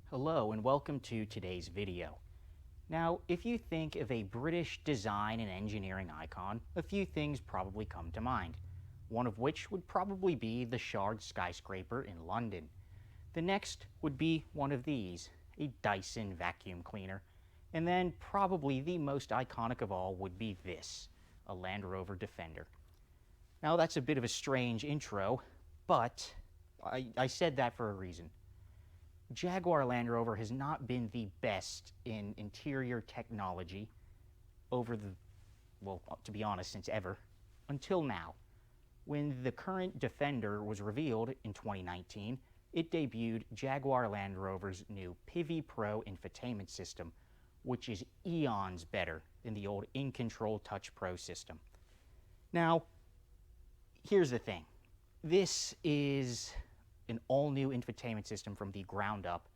Hello and welcome to today's video. Now, if you think of a British design and engineering icon, a few things probably come to mind. One of which would probably be the Shard skyscraper in London. The next would be one of these, a Dyson vacuum cleaner. And then probably the most iconic of all would be this, a Land Rover Defender. Now that's a bit of a strange intro, but I said that for a reason. Jaguar Land Rover has not been the best in interior technology to be honest, since ever, until now. When the current Defender was revealed in 2019, it debuted Jaguar Land Rover's new Pivi Pro infotainment system, which is eons better than the old In-Control Touch Pro system. Now, here's the thing. This is an all-new infotainment system from the ground up,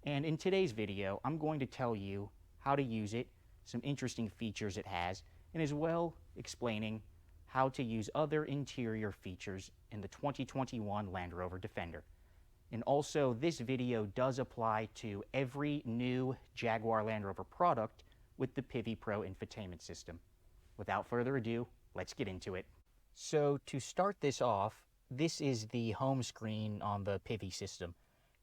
and in today's video I'm going to tell you how to use it, some interesting features it has, and as well explaining how to use other interior features in the 2021 Land Rover Defender. And also, this video does apply to every new Jaguar Land Rover product with the Pivi Pro infotainment system. Without further ado, let's get into it. So to start this off, this is the home screen on the Pivi system.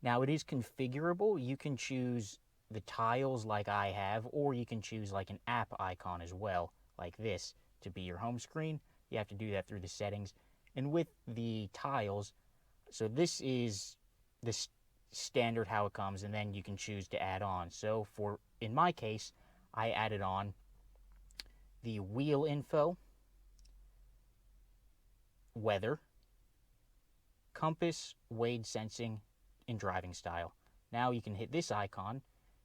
Now it is configurable. You can choose the tiles like I have, or you can choose like an app icon as well, like this, to be your home screen. You have to do that through the settings. And with the tiles, so this is the standard how it comes, and then you can choose to add on. So in my case, I added on the wheel info, weather, compass, weight sensing, and driving style. Now you can hit this icon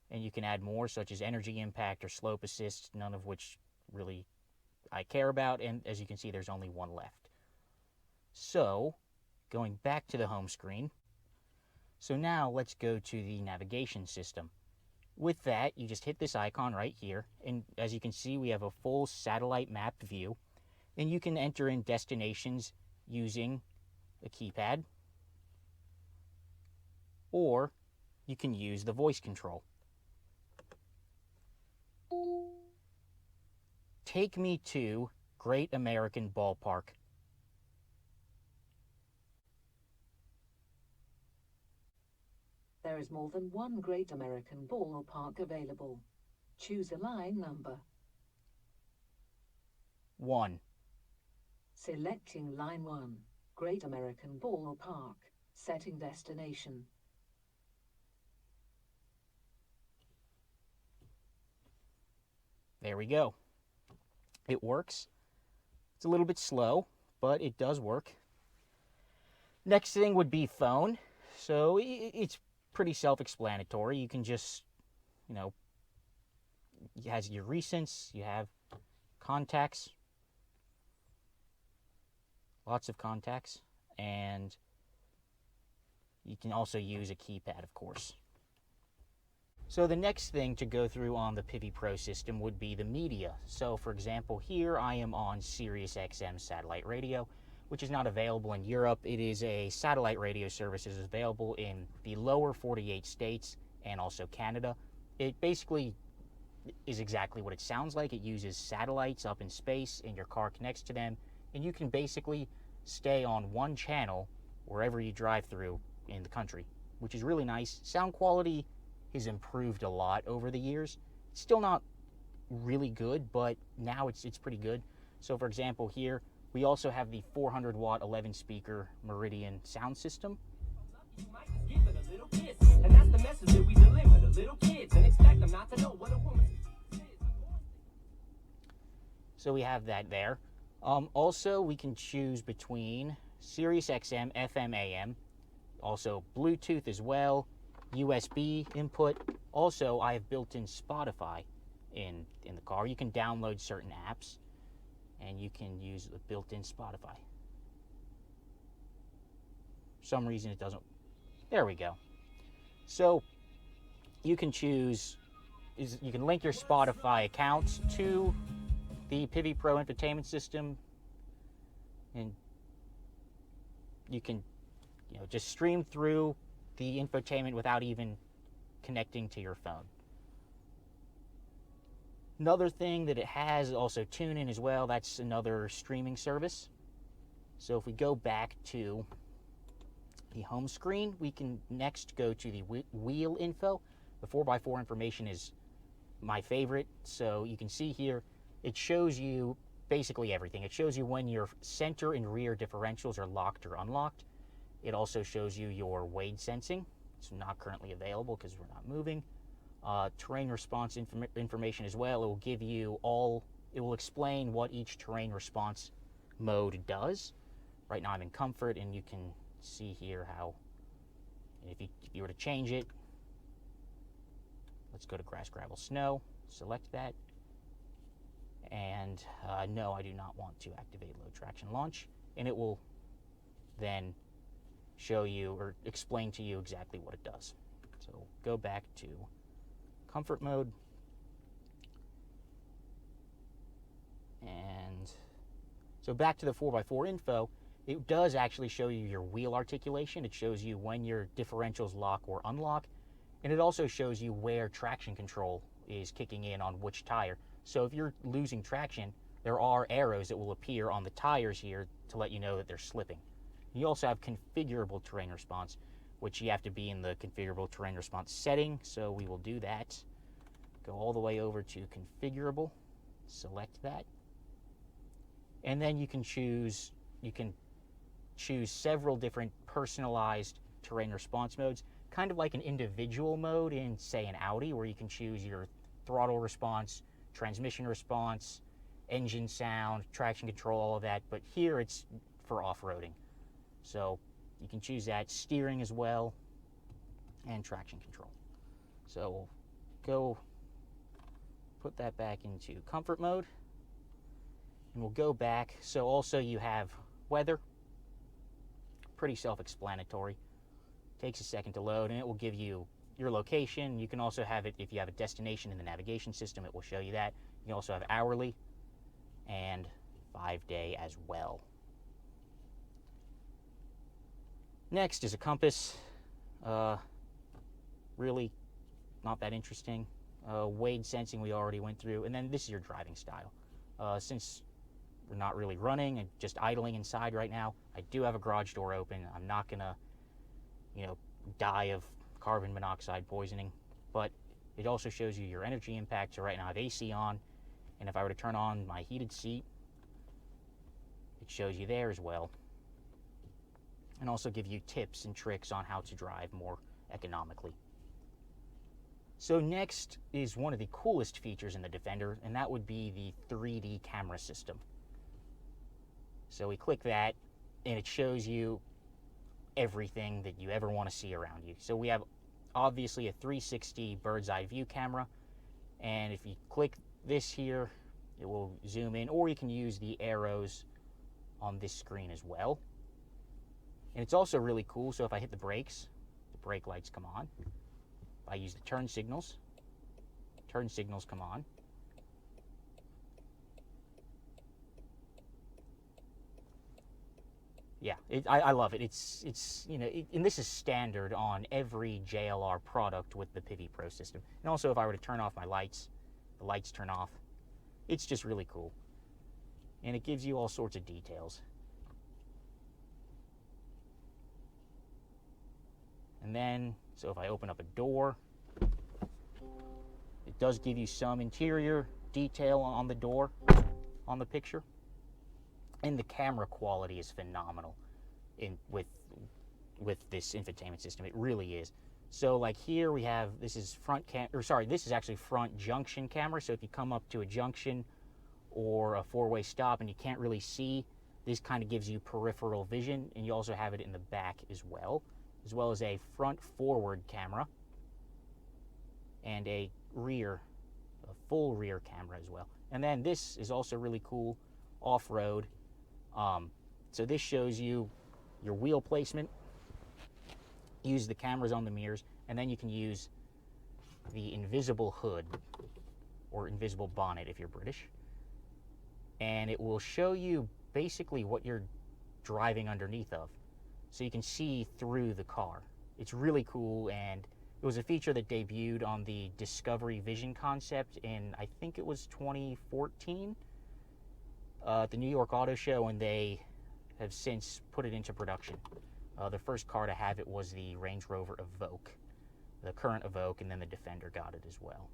and you can add more, such as energy impact or slope assist, none of which really I care about, and as you can see there's only one left. So going back to the home screen, so now let's go to the navigation system. With that, you just hit this icon right here, and as you can see we have a full satellite map view, and you can enter in destinations using a keypad, or you can use the voice control. Take me to Great American Ballpark. There is more than one Great American Ballpark available. Choose a line number. 1. Selecting line 1. Great American Ballpark. Setting destination. There we go. It works. It's a little bit slow, but it does work. Next thing would be phone. So it's pretty self-explanatory. You can just, it has your recents, you have contacts, lots of contacts, and you can also use a keypad, of course. So the next thing to go through on the Pivi Pro system would be the media. So for example, here I am on Sirius XM satellite radio, which is not available in Europe. It is a satellite radio service that is available in the lower 48 states and also Canada. It basically is exactly what it sounds like. It uses satellites up in space, and your car connects to them, and you can basically stay on one channel wherever you drive through in the country, which is really nice. Sound quality has improved a lot over the years. It's still not really good, but now it's pretty good. So for example, here we also have the 400 watt 11 speaker Meridian sound system. You might just give it a little kiss, and that's the message that we deliver to little kids and expect them not to know what a woman is. So we have that there. Also, we can choose between Sirius XM, FM, AM, also Bluetooth as well, USB input. Also, I have built-in Spotify in the car. You can download certain apps, and you can use the built-in Spotify. For some reason it doesn't. There we go. So you can choose, you can link your Spotify accounts to the Pivi Pro infotainment system, and you can just stream through the infotainment without even connecting to your phone. Another thing that it has is also TuneIn as well. That's another streaming service. So if we go back to the home screen, we can next go to the wheel info. The 4x4 information is my favorite. So you can see here, it shows you basically everything. It shows you when your center and rear differentials are locked or unlocked. It also shows you your wade sensing. It's not currently available because we're not moving. Terrain response information as well. It will give you it will explain what each terrain response mode does. Right now I'm in comfort, and you can see here how, if you were to change it, let's go to grass, gravel, snow, select that. And no, I do not want to activate low traction launch, and it will then show you or explain to you exactly what it does. So go back to comfort mode, and so back to the 4x4 info. It does actually show you your wheel articulation. It shows you when your differentials lock or unlock, and it also shows you where traction control is kicking in on which tire. So if you're losing traction, there are arrows that will appear on the tires here to let you know that they're slipping. You also have configurable terrain response, which you have to be in the configurable terrain response setting. So we will do that. Go all the way over to configurable, select that, and then you can choose several different personalized terrain response modes, kind of like an individual mode in, say, an Audi, where you can choose your throttle response, transmission response, engine sound, traction control, all of that. But here it's for off-roading. So you can choose that, steering as well, and traction control. So we'll go put that back into comfort mode, and we'll go back. So also you have weather, pretty self-explanatory. Takes a second to load, and it will give you your location. You can also have it, if you have a destination in the navigation system, it will show you that. You can also have hourly and 5-day as well. Next is a compass. Really not that interesting. Wade sensing we already went through, and then this is your driving style. Since we're not really running and just idling inside right now, I do have a garage door open. I'm not gonna, die of carbon monoxide poisoning, but it also shows you your energy impact. So right now I have AC on, and if I were to turn on my heated seat, it shows you there as well, and also give you tips and tricks on how to drive more economically. So next is one of the coolest features in the Defender, and that would be the 3D camera system. So we click that, and it shows you everything that you ever want to see around you. So we have obviously a 360 bird's eye view camera, and if you click this here, it will zoom in, or you can use the arrows on this screen as well. And it's also really cool. So if I hit the brakes, the brake lights come on. If I use the turn signals come on. Yeah, I love it. It's and this is standard on every JLR product with the Pivi Pro system. And also, if I were to turn off my lights, the lights turn off. It's just really cool, and it gives you all sorts of details. And then, so if I open up a door, it does give you some interior detail on the door, on the picture. And the camera quality is phenomenal with this infotainment system. It really is. So like here we have, this is this is actually front junction camera. So if you come up to a junction or a four-way stop and you can't really see, this kind of gives you peripheral vision. And you also have it in the back as well as a front forward camera and a full rear camera as well. And then this is also really cool, off-road. So this shows you your wheel placement, use the cameras on the mirrors, and then you can use the invisible hood or invisible bonnet if you're British, and it will show you basically what you're driving underneath of, so you can see through the car. It's really cool, and It was a feature that debuted on the Discovery Vision concept in, I think it was 2014, at the New York Auto Show, and they have since put it into production. The first car to have it was the Range Rover Evoque, the current Evoque, and then the Defender got it as well.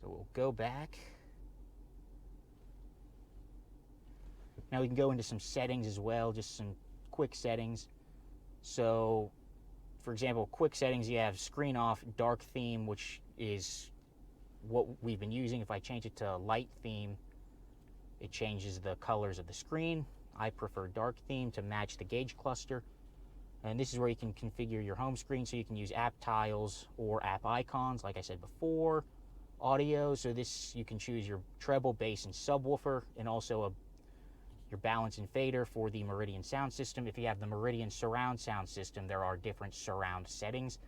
So we'll go back. Now we can go into some settings as well, just some quick settings. So, for example, quick settings, you have screen off, dark theme, which is what we've been using. If I change it to light theme, it changes the colors of the screen. I prefer dark theme to match the gauge cluster. And this is where you can configure your home screen, so you can use app tiles or app icons, like I said before. Audio, so this you can choose your treble, bass, and subwoofer, and also your balance and fader for the Meridian sound system. If you have the Meridian surround sound system, there are different surround settings.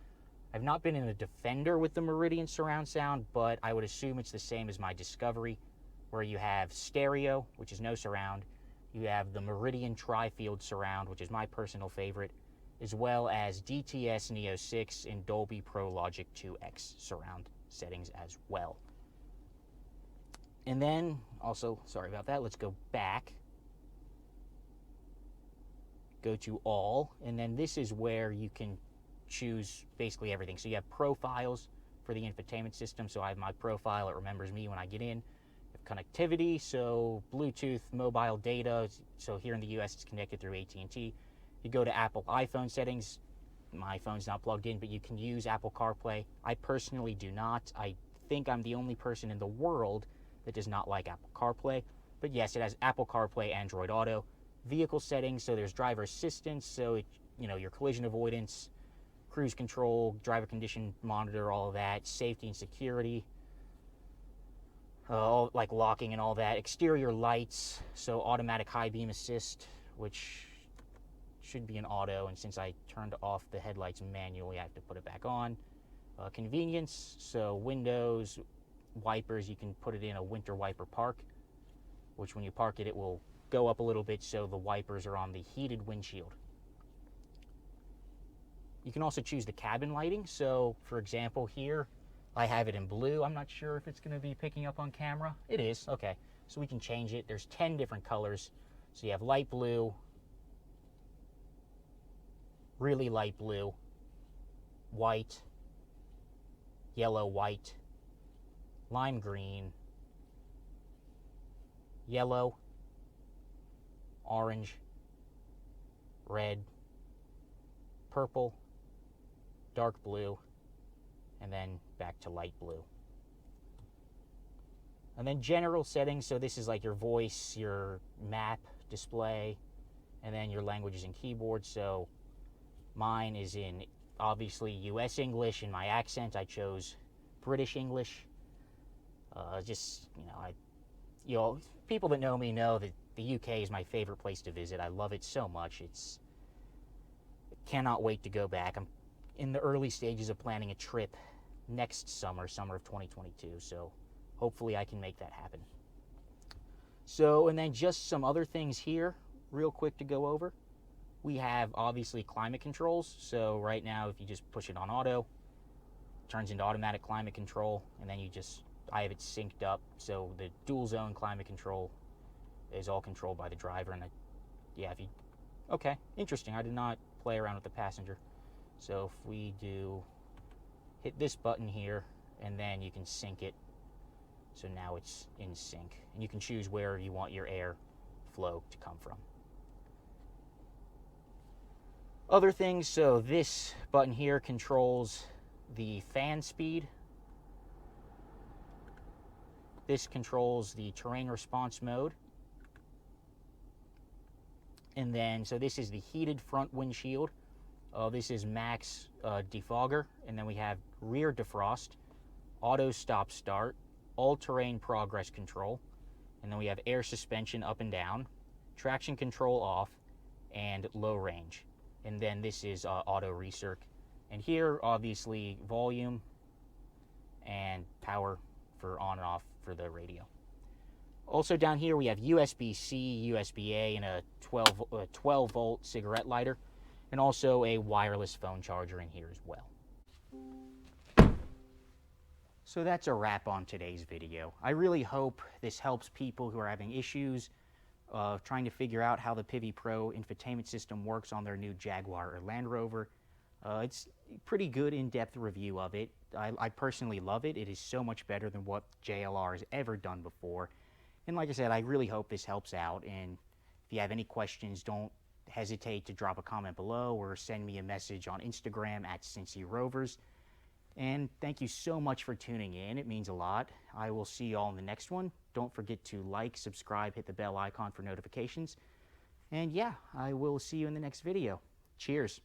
I've not been in a Defender with the Meridian surround sound, but I would assume it's the same as my Discovery, where you have stereo, which is no surround. You have the Meridian tri-field surround, which is my personal favorite, as well as DTS Neo 6 and Dolby Pro Logic 2X surround settings as well. And then, also, sorry about that, let's go back. Go to all, and then this is where you can choose basically everything. So you have profiles for the infotainment system. So I have my profile, it remembers me when I get in. Connectivity, so Bluetooth, mobile data. So here in the US, it's connected through AT&T. You go to Apple iPhone settings. My phone's not plugged in, but you can use Apple CarPlay. I personally do not. I think I'm the only person in the world that does not like Apple CarPlay. But yes, it has Apple CarPlay, Android Auto. Vehicle settings, so there's driver assistance, so it, your collision avoidance, cruise control, driver condition monitor, all of that, safety and security, like locking and all that. Exterior lights, so automatic high beam assist, which should be an auto, and since I turned off the headlights manually, I have to put it back on. Convenience, so windows, wipers, you can put it in a winter wiper park, which when you park it, it will go up a little bit so the wipers are on the heated windshield. You can also choose the cabin lighting. So, for example, here I have it in blue. I'm not sure if it's going to be picking up on camera. It is. Okay. So we can change it. There's 10 different colors. So you have light blue, really light blue, white, yellow, white, lime green, yellow, orange, red, purple, dark blue, and then back to light blue. And then general settings, so this is like your voice, your map display, and then your languages and keyboard. So mine is in, obviously, US English. In my accent, I chose British English. People that know me know that the UK is my favorite place to visit. I love it so much. Cannot wait to go back. I'm in the early stages of planning a trip next summer of 2022. So hopefully I can make that happen. So, and then just some other things here, real quick to go over. We have obviously climate controls. So right now, if you just push it on auto, it turns into automatic climate control, and then I have it synced up. So the dual zone climate control is all controlled by the driver. And okay, interesting. I did not play around with the passenger. So if we hit this button here, and then you can sync it. So now it's in sync, and you can choose where you want your air flow to come from. Other things, so this button here controls the fan speed. This controls the terrain response mode. And then, so this is the heated front windshield. This is max defogger. And then we have rear defrost, auto stop start, all-terrain progress control. And then we have air suspension up and down, traction control off, and low range. And then this is auto recirc. And here, obviously, volume and power for on and off for the radio. Also down here we have USB-C, USB-A, and a 12 volt cigarette lighter, and also a wireless phone charger in here as well. So that's a wrap on today's video. I really hope this helps people who are having issues trying to figure out how the Pivi Pro infotainment system works on their new Jaguar or Land Rover. It's a pretty good in-depth review of it. I personally love it. It is so much better than what JLR has ever done before. And like I said, I really hope this helps out. And if you have any questions, don't hesitate to drop a comment below or send me a message on Instagram at CincyRovers. And thank you so much for tuning in. It means a lot. I will see you all in the next one. Don't forget to like, subscribe, hit the bell icon for notifications. And yeah, I will see you in the next video. Cheers.